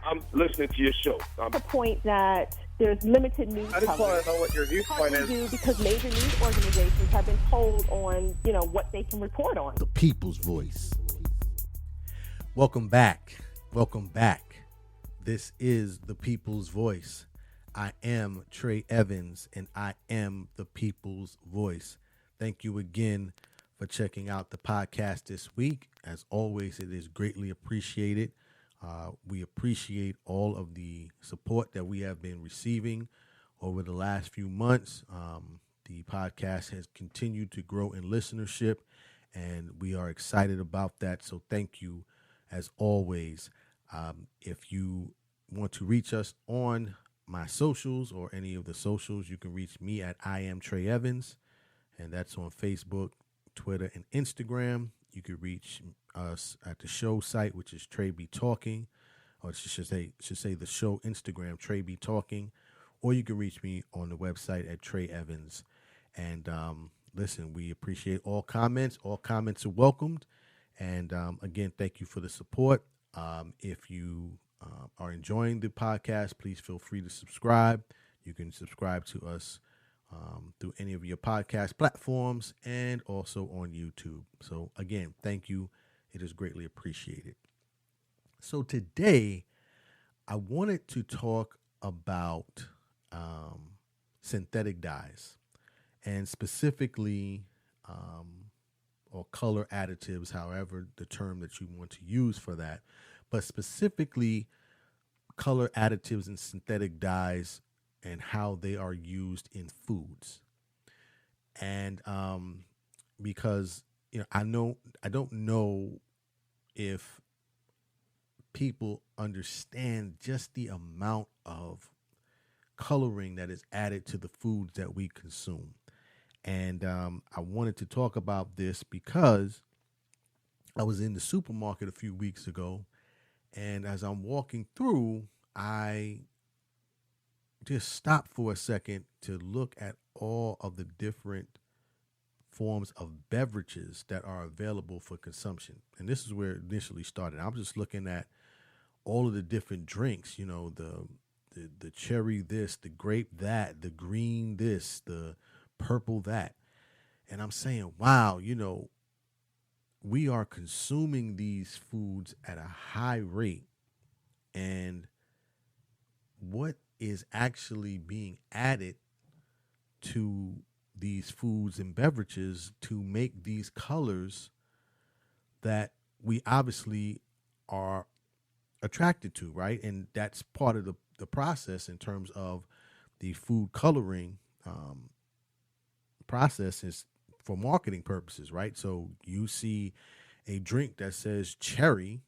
I'm listening to your show. The point that there's limited news I just want coverage. to know what your viewpoint is. Do because major news organizations have been told on, what they can report on. The people's voice. Welcome back. Welcome back. This is the people's voice. I am Trey Evans, and I am the people's voice. Thank you again for checking out the podcast this week. As always, it is greatly appreciated. We appreciate all of the support that we have been receiving over the last few months. The podcast has continued to grow in listenership, and we are excited about that. So thank you, as always. If you want to reach us on my socials or any of the socials, you can reach me at I am Trey Evans, and that's on Facebook, Twitter, and Instagram. You can reach us at the show site, which is Trey Be Talking, or it should say the show Instagram, Trey Be Talking, or you can reach me on the website at Trey Evans. And listen, we appreciate all comments. All comments are welcomed. And again, thank you for the support. If you are enjoying the podcast, please feel free to subscribe. You can subscribe to us through any of your podcast platforms and also on YouTube. So again, thank you. It is greatly appreciated. So today I wanted to talk about synthetic dyes and specifically or color additives, however the term that you want to use for that, but specifically color additives and synthetic dyes and how they are used in foods. And because I don't know if people understand just the amount of coloring that is added to the foods that we consume. And I wanted to talk about this because I was in the supermarket a few weeks ago, and as I'm walking through, I just stop for a second to look at all of the different forms of beverages that are available for consumption. And this is where it initially started. I'm just looking at all of the different drinks, the cherry this, the grape that, the green this, the purple that. And I'm saying, wow, we are consuming these foods at a high rate. And what is actually being added to these foods and beverages to make these colors that we obviously are attracted to, right? And that's part of the process in terms of the food coloring process is for marketing purposes, right? So you see a drink that says cherry,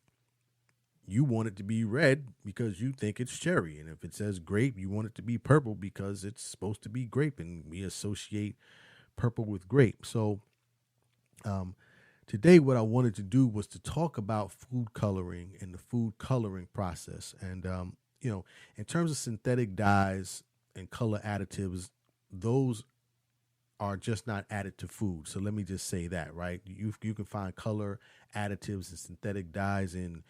you want it to be red because you think it's cherry. And if it says grape, you want it to be purple because it's supposed to be grape, and we associate purple with grape. So today what I wanted to do was to talk about food coloring and the food coloring process. And, in terms of synthetic dyes and color additives, those are just not added to food. So let me just say that, right? You can find color additives and synthetic dyes in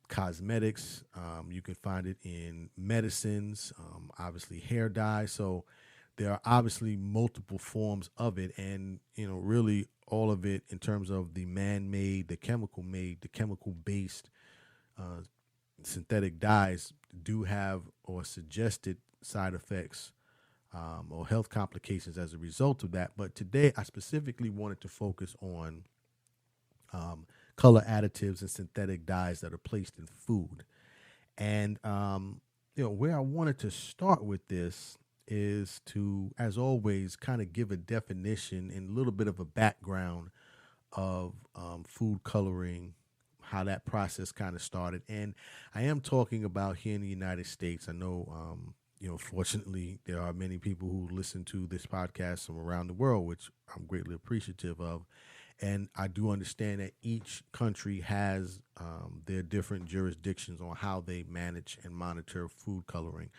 cosmetics. You can find it in medicines, obviously hair dye. So there are obviously multiple forms of it, and really all of it in terms of the man-made, the chemical-made, the chemical-based synthetic dyes do have or suggested side effects or health complications as a result of that. But today I specifically wanted to focus on color additives and synthetic dyes that are placed in food. And, where I wanted to start with this is to, as always, kind of give a definition and a little bit of a background of food coloring, how that process kind of started. And I am talking about here in the United States. I know, fortunately, there are many people who listen to this podcast from around the world, which I'm greatly appreciative of. And I do understand that each country has their different jurisdictions on how they manage and monitor food coloring.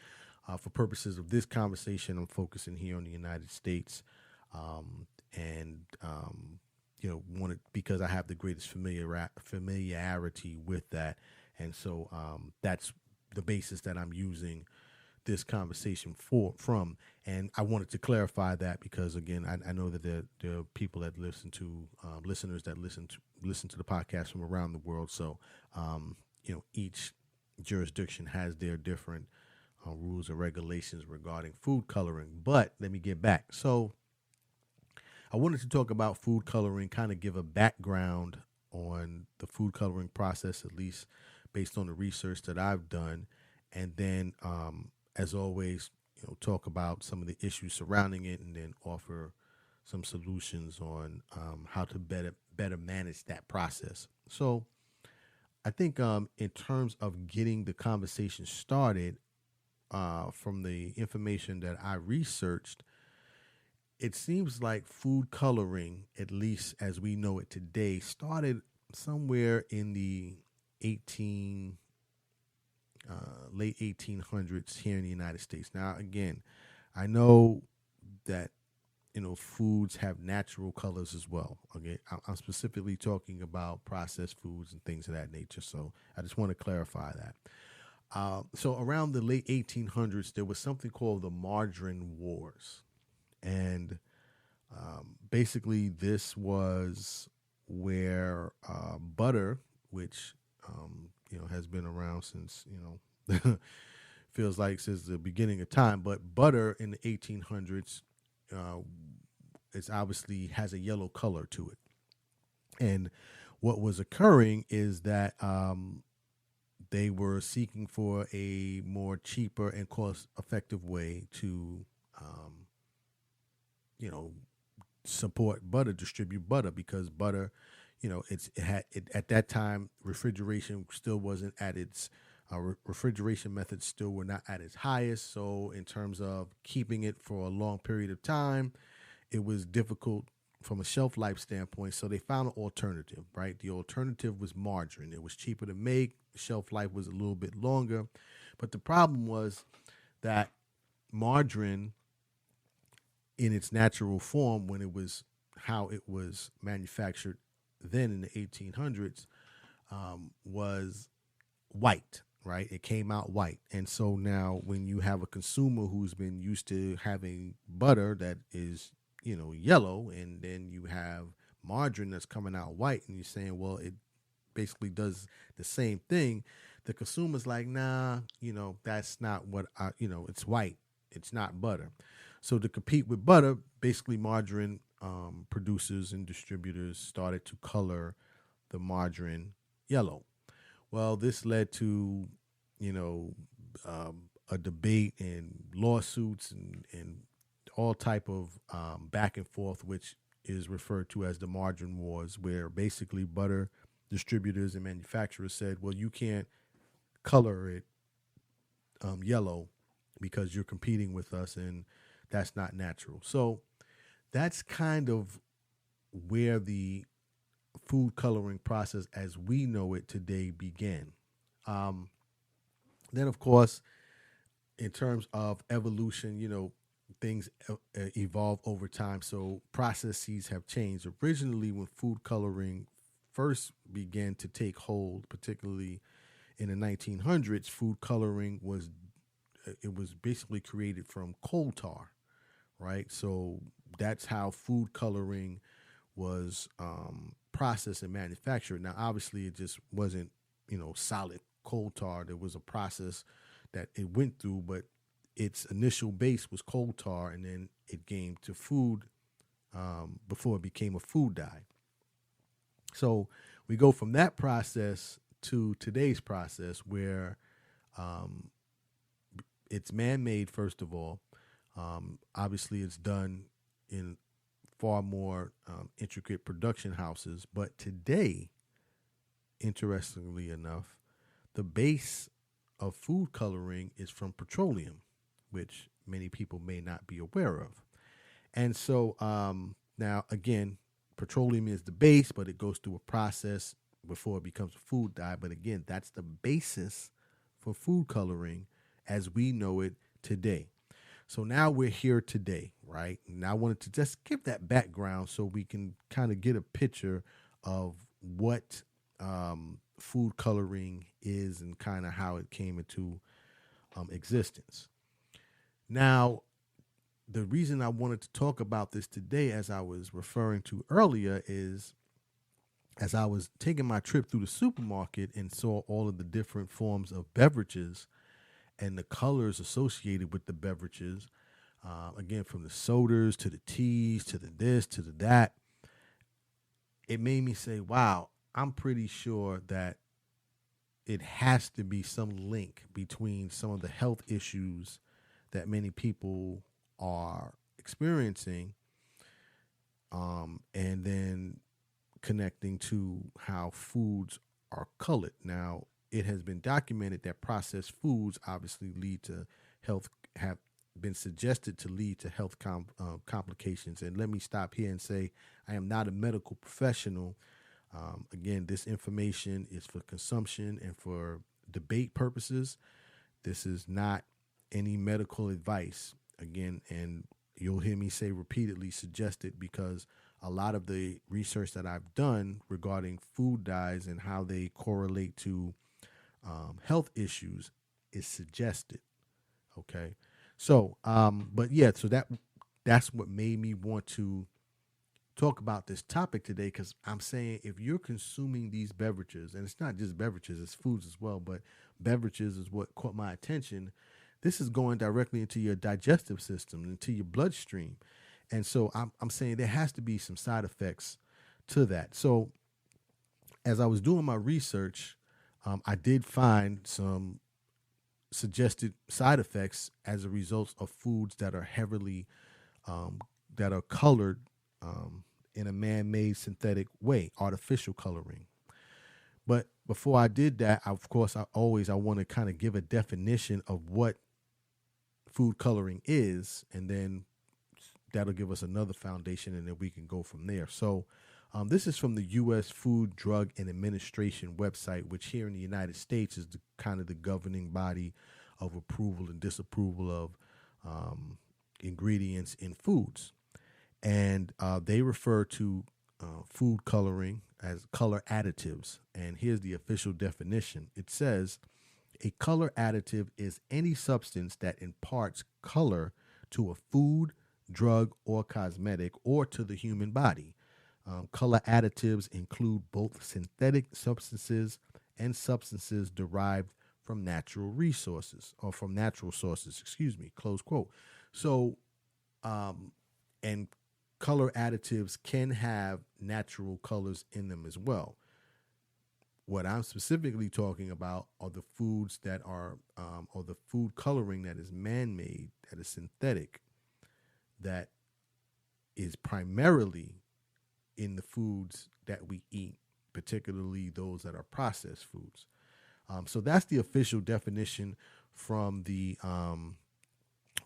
For purposes of this conversation, I'm focusing here on the United States, because I have the greatest familiarity with that, And so that's the basis that I'm using this conversation from. And I wanted to clarify that because, again, I know that there are people that listen to listeners that listen to the podcast from around the world. So each jurisdiction has their different rules or regulations regarding food coloring. But let me get back. So I wanted to talk about food coloring, kind of give a background on the food coloring process, at least based on the research that I've done, and then, as always, talk about some of the issues surrounding it, and then offer some solutions on how to better manage that process. So, I think in terms of getting the conversation started, from the information that I researched, it seems like food coloring, at least as we know it today, started somewhere in the late 1800s here in the United States. Now, again, I know that foods have natural colors as well. Okay, I'm specifically talking about processed foods and things of that nature. So I just want to clarify that. So around the late 1800s, there was something called the Margarine Wars. And basically, this was where butter, which has been around since feels like since the beginning of time, but butter in the 1800s, it's obviously has a yellow color to it. And what was occurring is that they were seeking for a more cheaper and cost-effective way to support butter, distribute butter, because butter, at that time, refrigeration still wasn't at its refrigeration methods still were not at its highest. So in terms of keeping it for a long period of time, it was difficult from a shelf life standpoint. So they found an alternative, right? The alternative was margarine. It was cheaper to make. The shelf life was a little bit longer. But the problem was that margarine, in its natural form, when it was how it was manufactured then in the 1800s, was white, right? It came out white. And so now when you have a consumer who's been used to having butter that is, yellow, and then you have margarine that's coming out white, and you're saying, well, it basically does the same thing, the consumer's like, nah, that's not what it's white. It's not butter. So to compete with butter, basically margarine producers and distributors started to color the margarine yellow. Well, this led to, a debate and lawsuits and all type of back and forth, which is referred to as the Margarine Wars, where basically butter distributors and manufacturers said, well, you can't color it yellow because you're competing with us, and that's not natural. So that's kind of where the food coloring process as we know it today began. Then, of course, in terms of evolution, things evolve over time. So processes have changed. Originally, when food coloring first began to take hold, particularly in the 1900s, food coloring was basically created from coal tar, right? So that's how food coloring was processed and manufactured. Now, obviously, it just wasn't, solid coal tar. There was a process that it went through, but its initial base was coal tar, and then it came to food before it became a food dye. So we go from that process to today's process, where it's man-made, first of all. Obviously, it's done in far more intricate production houses. But today, interestingly enough, the base of food coloring is from petroleum, which many people may not be aware of. And so now, again, petroleum is the base, but it goes through a process before it becomes a food dye. But again, that's the basis for food coloring as we know it today. So now we're here today, right? And I wanted to just give that background so we can kind of get a picture of what food coloring is and kind of how it came into existence. Now, the reason I wanted to talk about this today, as I was referring to earlier, is as I was taking my trip through the supermarket and saw all of the different forms of beverages and the colors associated with the beverages, again, from the sodas to the teas to the this to the that, it made me say, wow, I'm pretty sure that it has to be some link between some of the health issues that many people are experiencing, and then connecting to how foods are colored. Now, it has been documented that processed foods obviously lead to health, have been suggested to lead to health complications. And let me stop here and say I am not a medical professional. Again, this information is for consumption and for debate purposes. This is not any medical advice. Again, and you'll hear me say repeatedly suggested, because a lot of the research that I've done regarding food dyes and how they correlate to health issues is suggested. Okay. So, but yeah, so that's what made me want to talk about this topic today, because I'm saying if you're consuming these beverages, and it's not just beverages, it's foods as well, but beverages is what caught my attention. This is going directly into your digestive system, into your bloodstream. And so I'm saying there has to be some side effects to that. So as I was doing my research, I did find some suggested side effects as a result of foods that are heavily, that are colored in a man-made synthetic way, artificial coloring. But before I did that, of course, I want to kind of give a definition of what food coloring is, and then that'll give us another foundation, and then we can go from there. So this is from the U.S. Food, Drug, and Administration website, which here in the United States is kind of the governing body of approval and disapproval of ingredients in foods. And they refer to food coloring as color additives. And here's the official definition. It says, a color additive is any substance that imparts color to a food, drug, or cosmetic, or to the human body. Color additives include both synthetic substances and substances derived from natural resources, or from natural sources, close quote. So, and color additives can have natural colors in them as well. What I'm specifically talking about are the foods that are, or the food coloring that is man-made, that is synthetic, that is primarily in the foods that we eat, particularly those that are processed foods. So that's the official definition from the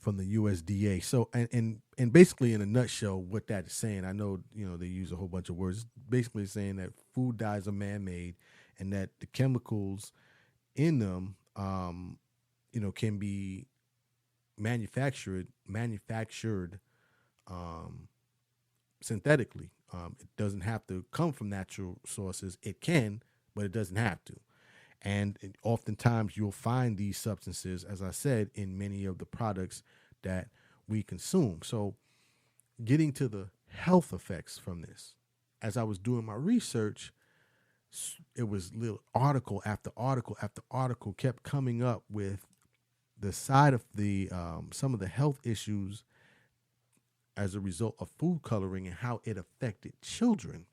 USDA. So and basically in a nutshell, what that is saying, I know they use a whole bunch of words. It's basically saying that food dyes are man-made, and that the chemicals in them, can be manufactured synthetically. It doesn't have to come from natural sources. It can, but it doesn't have to. And oftentimes you'll find these substances, as I said, in many of the products that we consume. So getting to the health effects from this, as I was doing my research, it was little article after article after article kept coming up with the side of the some of the health issues as a result of food coloring and how it affected children.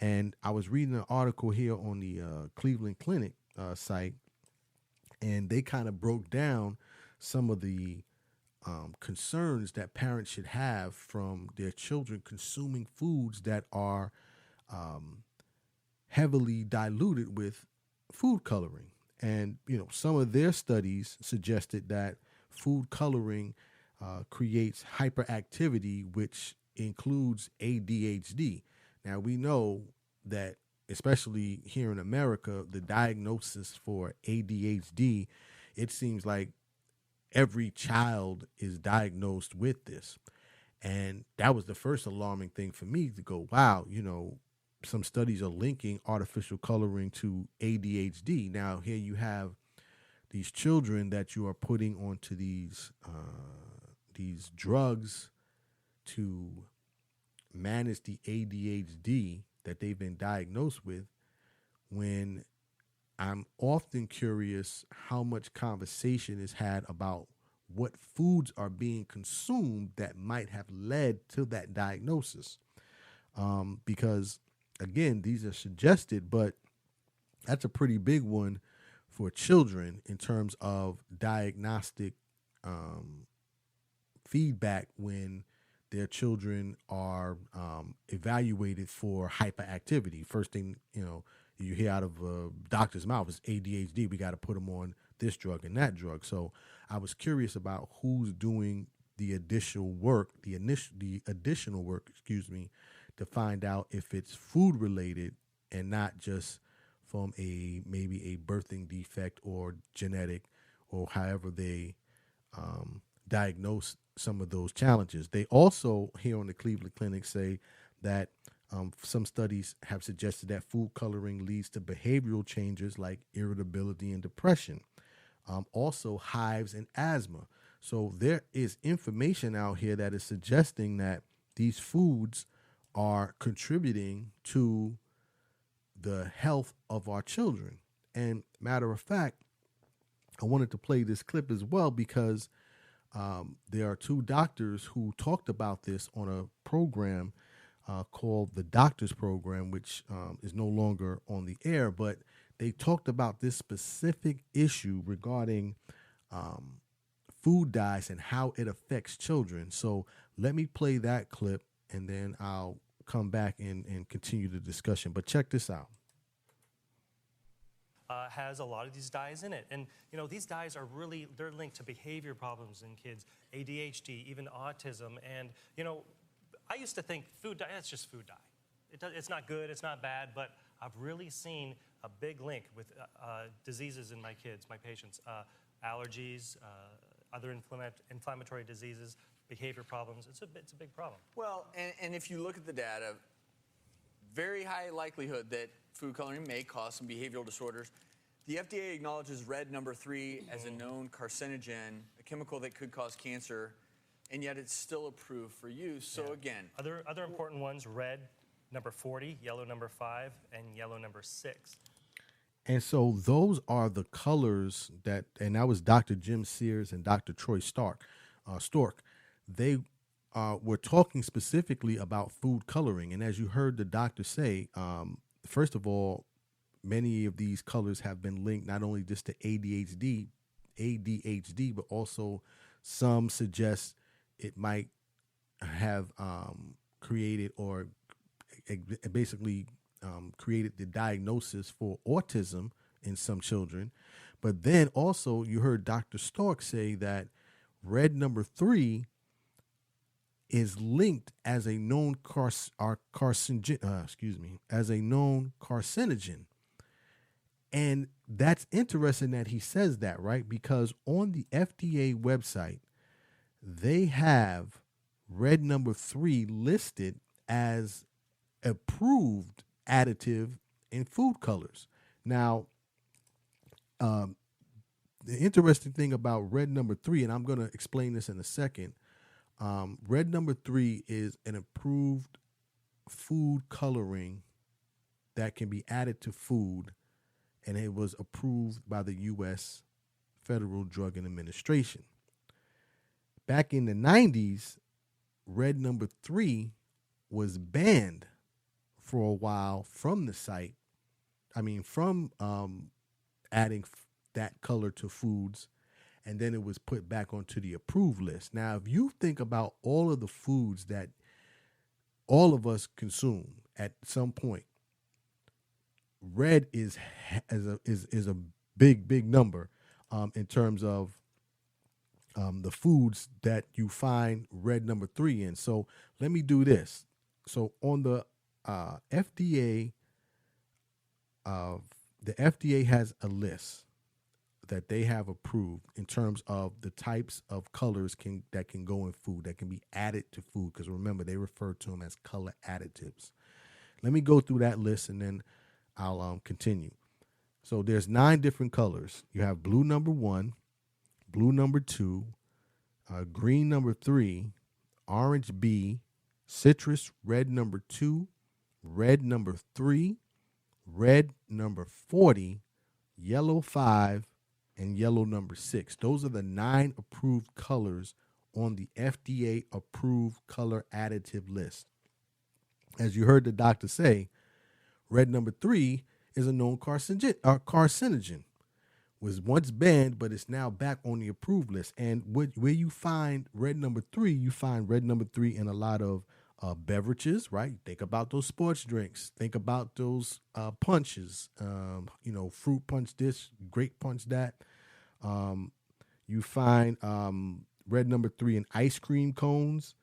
And I was reading an article here on the Cleveland Clinic site, and they kind of broke down some of the concerns that parents should have from their children consuming foods that are heavily diluted with food coloring. And, some of their studies suggested that food coloring creates hyperactivity, which includes ADHD. Now, we know that, especially here in America, the diagnosis for ADHD, it seems like every child is diagnosed with this. And that was the first alarming thing for me to go, wow, some studies are linking artificial coloring to ADHD. Now, here you have these children that you are putting onto these drugs to manage the ADHD that they've been diagnosed with, when I'm often curious how much conversation is had about what foods are being consumed that might have led to that diagnosis. Because, again, these are suggested, but that's a pretty big one for children in terms of diagnostic feedback when their children are evaluated for hyperactivity. First thing, you hear out of a doctor's mouth is ADHD. We got to put them on this drug and that drug. So I was curious about who's doing the additional work, to find out if it's food related and not just from maybe a birthing defect or genetic, or however they diagnose some of those challenges. They also, here on the Cleveland Clinic, say that some studies have suggested that food coloring leads to behavioral changes like irritability and depression, also hives and asthma. So there is information out here that is suggesting that these foods are contributing to the health of our children. And matter of fact, I wanted to play this clip as well because there are two doctors who talked about this on a program called the Doctors Program, which is no longer on the air, but they talked about this specific issue regarding food dyes and how it affects children. So let me play that clip, and then I'll come back and continue the discussion. But check this out. Has a lot of these dyes in it. And, these dyes are they're linked to behavior problems in kids, ADHD, even autism. And, I used to think food dye, that's just food dye. It's not good, it's not bad, but I've really seen a big link with diseases in my kids, my patients, allergies, other inflammatory diseases, behavior problems. It's a big problem. Well, and if you look at the data, very high likelihood that food coloring may cause some behavioral disorders. The FDA acknowledges red number 3 as a known carcinogen, a chemical that could cause cancer, and yet it's still approved for use. So again, other important ones: red number 40, yellow number 5, and yellow number 6. And so those are the colors and that was Dr. Jim Sears and Dr. Troy Stork. They were talking specifically about food coloring. And as you heard the doctor say, first of all, many of these colors have been linked not only just to ADHD, but also some suggest it might have created or basically created the diagnosis for autism in some children. But then also you heard Dr. Stork say that red number 3 is linked as a known carcinogen. And that's interesting that he says that, right? Because on the FDA website, they have red number 3 listed as approved additive in food colors. Now, the interesting thing about red number 3, and I'm going to explain this in a second, red number 3 is an approved food coloring that can be added to food, and it was approved by the U.S. Federal Drug Administration. Back in the 90s, red number 3 was banned for a while from the site. From adding that color to foods, and then it was put back onto the approved list. Now, if you think about all of the foods that all of us consume at some point, red is a big number in terms of the foods that you find red number 3 in. So let me do this. So on the FDA, the FDA has a list that they have approved in terms of the types of colors that can go in food, that can be added to food. Because remember, they refer to them as color additives. Let me go through that list and then I'll continue. So there's 9 different colors. You have blue number 1, blue number 2, green number 3, orange B, citrus red number 2, red number 3, red number 40, yellow 5, and yellow number 6. Those are the 9 approved colors on the FDA approved color additive list. As you heard the doctor say, red number 3 is a known carcinogen. Was once banned, but it's now back on the approved list. And where you find red number 3, you find red number 3 in a lot of beverages, right? Think about those sports drinks. Think about those punches, fruit punch this, grape punch that. You find red number 3 in ice cream cones,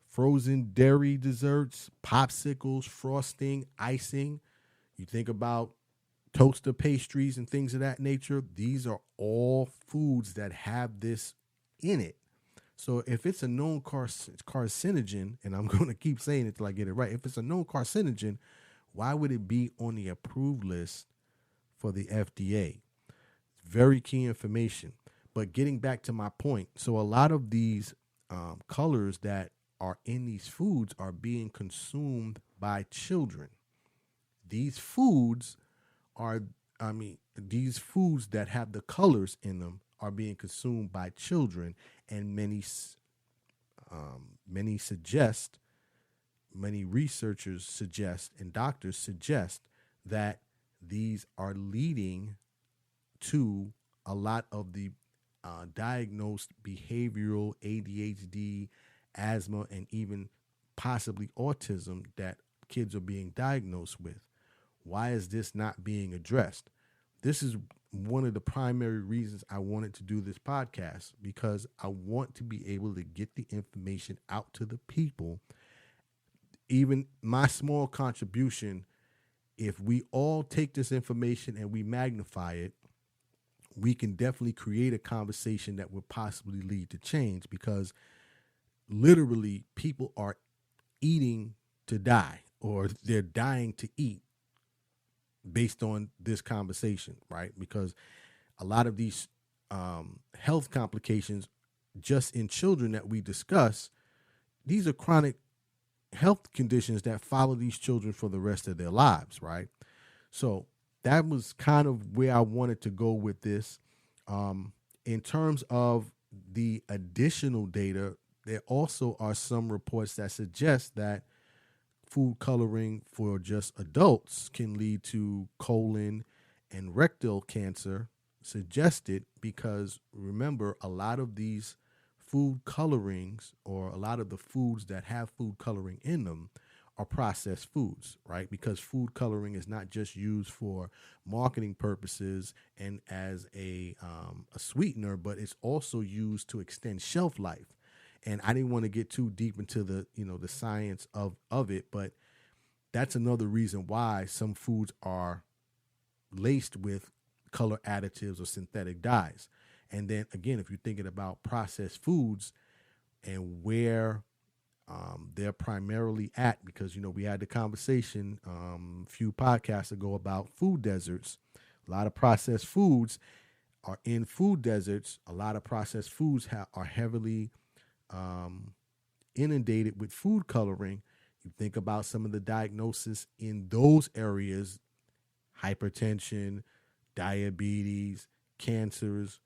frozen dairy desserts, popsicles, frosting, icing. You think about toaster pastries and things of that nature. These are all foods that have this in it. So if it's a known carcinogen, and I'm going to keep saying it till I get it right, if it's a known carcinogen, why would it be on the approved list for the FDA? Very key information. But getting back to my point, so a lot of these colors that are in these foods are being consumed by children. These foods that have the colors in them are being consumed by children, and many researchers suggest and doctors suggest that these are leading to a lot of the diagnosed behavioral ADHD, asthma, and even possibly autism that kids are being diagnosed with. Why is this not being addressed? This is one of the primary reasons I wanted to do this podcast, because I want to be able to get the information out to the people. Even my small contribution, if we all take this information and we magnify it, we can definitely create a conversation that would possibly lead to change, because literally people are eating to die, or they're dying to eat based on this conversation, right? Because a lot of these health complications just in children that we discuss, these are chronic health conditions that follow these children for the rest of their lives, right? So that was kind of where I wanted to go with this. In terms of the additional data, there also are some reports that suggest that food coloring for just adults can lead to colon and rectal cancer, suggested because, remember, a lot of these food colorings, or a lot of the foods that have food coloring in them, are processed foods, right? Because food coloring is not just used for marketing purposes and as a sweetener, but it's also used to extend shelf life. And I didn't want to get too deep into the science of it, but that's another reason why some foods are laced with color additives or synthetic dyes. And then again, if you're thinking about processed foods and where they're primarily at, because we had the conversation a few podcasts ago about food deserts. A lot of processed foods are in food deserts. A lot of processed foods are heavily inundated with food coloring. You think about some of the diagnosis in those areas: hypertension, diabetes, cancers.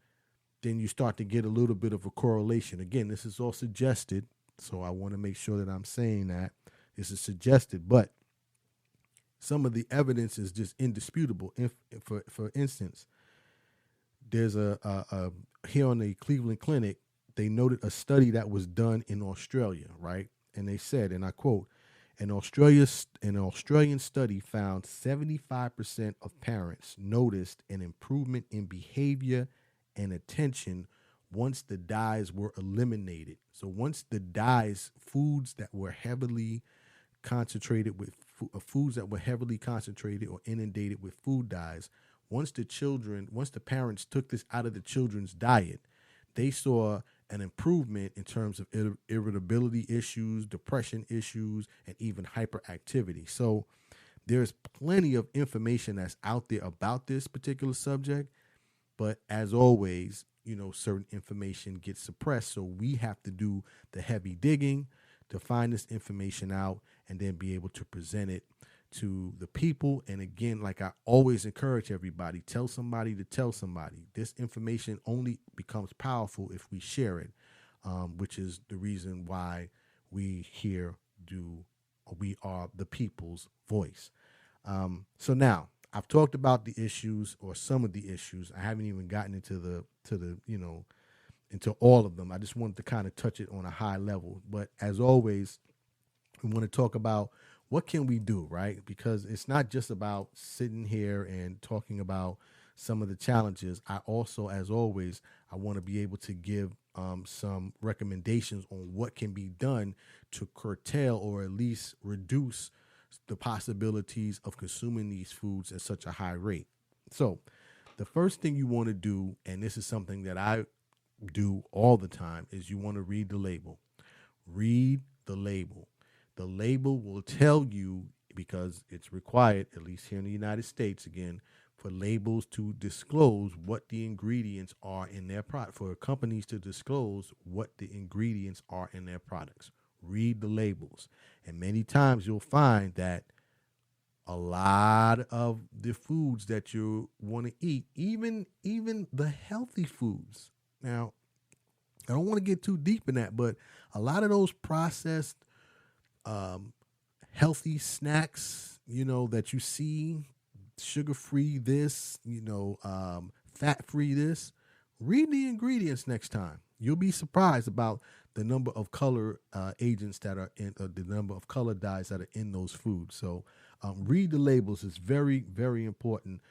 Then you start to get a little bit of a correlation. Again, this is all suggested, so I want to make sure that I'm saying that this is suggested, but some of the evidence is just indisputable. For instance, there's a here on the Cleveland Clinic, they noted a study that was done in Australia, right? And they said, and I quote, an Australian study found 75% of parents noticed an improvement in behavior and attention once the dyes were eliminated. So once the dyes, foods that were heavily concentrated or inundated with food dyes, once the parents took this out of the children's diet, they saw an improvement in terms of irritability issues, depression issues, and even hyperactivity. So there's plenty of information that's out there about this particular subject, but as always, certain information gets suppressed. So we have to do the heavy digging to find this information out and then be able to present it to the people. And again, like I always encourage everybody, tell somebody to tell somebody. This information only becomes powerful if we share it, which is the reason why we are the people's voice. So now I've talked about the issues or some of the issues. I haven't even gotten into the into all of them. I just wanted to kind of touch it on a high level. But as always, we want to talk about what can we do, right? Because it's not just about sitting here and talking about some of the challenges. I also, as always, I want to be able to give some recommendations on what can be done to curtail or at least reduce the possibilities of consuming these foods at such a high rate. So the first thing you want to do, and this is something that I do all the time, is you want to read the label. Read the label. The label will tell you, because it's required, at least here in the United States, again, for labels to disclose what the ingredients are in their product, for companies to disclose what the ingredients are in their products. Read the labels. And many times you'll find that a lot of the foods that you want to eat, even the healthy foods. Now, I don't want to get too deep in that, but a lot of those processed healthy snacks, that you see, sugar-free this, fat-free this, read the ingredients next time. You'll be surprised about the number of color agents that are in, the number of color dyes that are in those foods. So read the labels. It's very, very important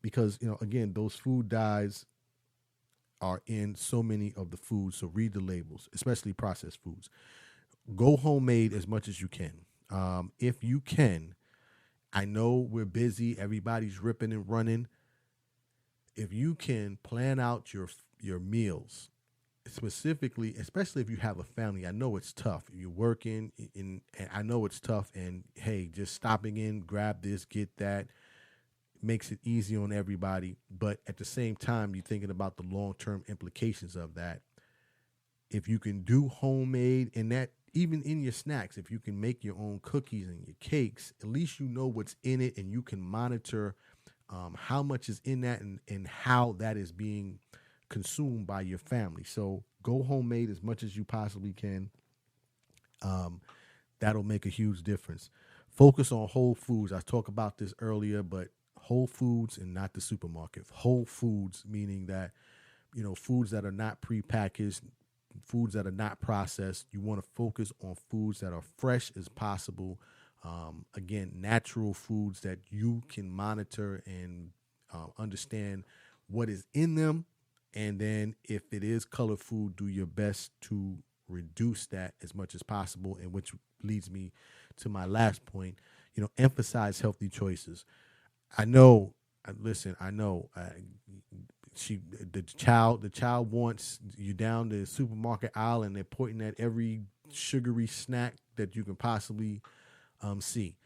because, again, those food dyes are in so many of the foods. So read the labels, especially processed foods. Go homemade as much as you can. If you can, I know we're busy. Everybody's ripping and running. If you can plan out your meals, specifically, especially if you have a family, I know it's tough. You're working, and I know it's tough. And hey, just stopping in, grab this, get that, makes it easy on everybody. But at the same time, you're thinking about the long-term implications of that. If you can do homemade, and that even in your snacks, if you can make your own cookies and your cakes, at least you know what's in it, and you can monitor how much is in that and how that is being consumed by your family. So go homemade as much as you possibly can. That'll make a huge difference. Focus on whole foods. I talked about this earlier, but whole foods and not the supermarket. Whole foods, meaning that, foods that are not prepackaged, foods that are not processed. You want to focus on foods that are fresh as possible. Again, natural foods that you can monitor and understand what is in them. And then if it is color food, do your best to reduce that as much as possible. And which leads me to my last point, emphasize healthy choices. I know the child wants you down the supermarket aisle and they're pointing at every sugary snack that you can possibly see.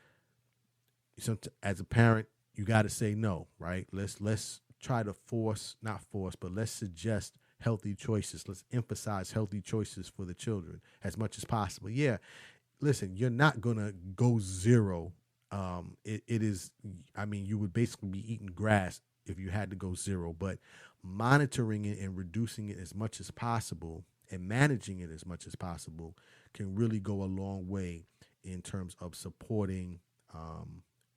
So as a parent, you got to say no, right? Let's try to let's suggest healthy choices. Let's emphasize healthy choices for the children as much as possible. Yeah, listen, you're not gonna go zero. It is. I mean, you would basically be eating grass if you had to go zero. But monitoring it and reducing it as much as possible and managing it as much as possible can really go a long way in terms of supporting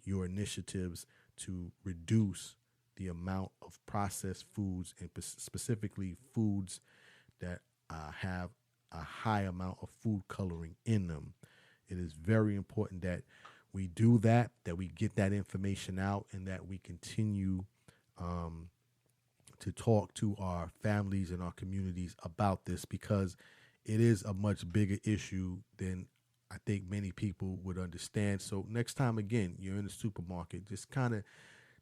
your initiatives to reduce the amount of processed foods and specifically foods that have a high amount of food coloring in them. It is very important that we do that we get that information out, and that we continue to talk to our families and our communities about this, because it is a much bigger issue than I think many people would understand. So next time, again, you're in the supermarket, just kind of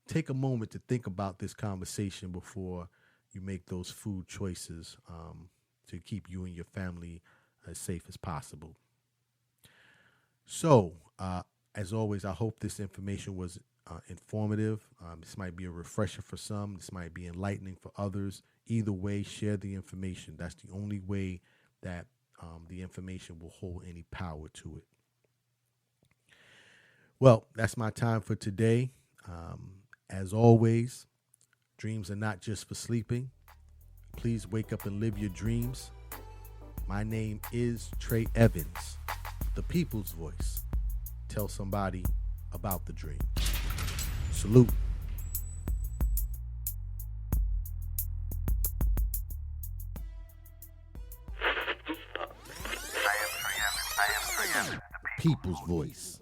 take a moment to think about this conversation before you make those food choices to keep you and your family as safe as possible. So As always, I hope this information was informative. This might be a refresher for some. This might be enlightening for others. Either way, share the information. That's the only way that the information will hold any power to it. Well, that's my time for today. As always, dreams are not just for sleeping. Please wake up and live your dreams. My name is Trey Evans, the people's voice. Tell somebody about the dream. Salute. People's voice.